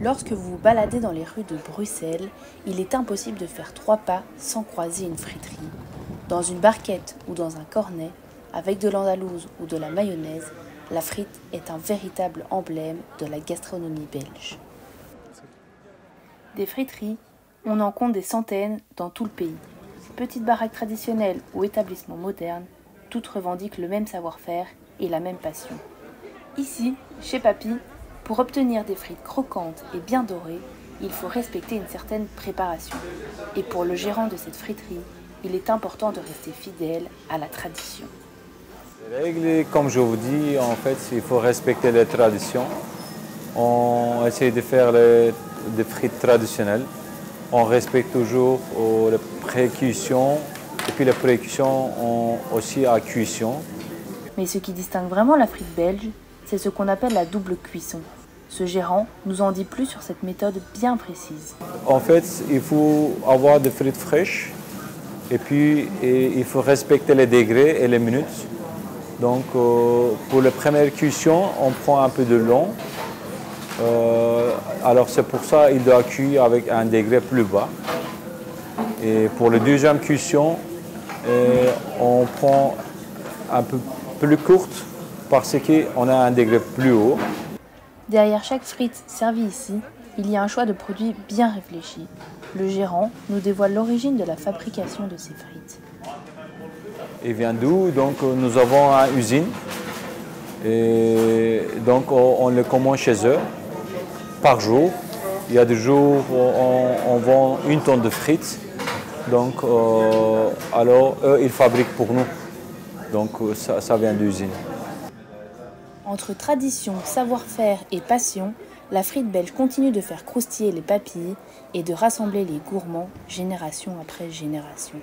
Lorsque vous vous baladez dans les rues de Bruxelles, il est impossible de faire 3 pas sans croiser une friterie. Dans une barquette ou dans un cornet, avec de l'andalouse ou de la mayonnaise, la frite est un véritable emblème de la gastronomie belge. Des friteries, on en compte des centaines dans tout le pays. Petites baraques traditionnelles ou établissements modernes, toutes revendiquent le même savoir-faire et la même passion. Ici, chez Papy, pour obtenir des frites croquantes et bien dorées, il faut respecter une certaine préparation. Et pour le gérant de cette friterie, il est important de rester fidèle à la tradition. Les règles, comme je vous dis, en fait, il faut respecter les traditions. On essaie de faire des frites traditionnelles. On respecte toujours les pré-cuissons et puis les pré-cuissons aussi à cuisson. Mais ce qui distingue vraiment la frite belge, c'est ce qu'on appelle la double cuisson. Ce gérant nous en dit plus sur cette méthode bien précise. En fait, il faut avoir des frites fraîches et puis il faut respecter les degrés et les minutes. Donc pour la première cuisson, on prend un peu de long. Alors c'est pour ça qu'il doit cuire avec un degré plus bas. Et pour la deuxième cuisson, on prend un peu plus courte parce qu'on a un degré plus haut. Derrière chaque frite servie ici, il y a un choix de produits bien réfléchi. Le gérant nous dévoile l'origine de la fabrication de ces frites. Il vient d'où? Donc nous avons une usine et donc on le commande chez eux par jour. Il y a des jours où on vend 1 tonne de frites. Donc alors eux ils fabriquent pour nous. Donc ça vient d'usine. Entre tradition, savoir-faire et passion, la frite belge continue de faire croustiller les papilles et de rassembler les gourmands génération après génération.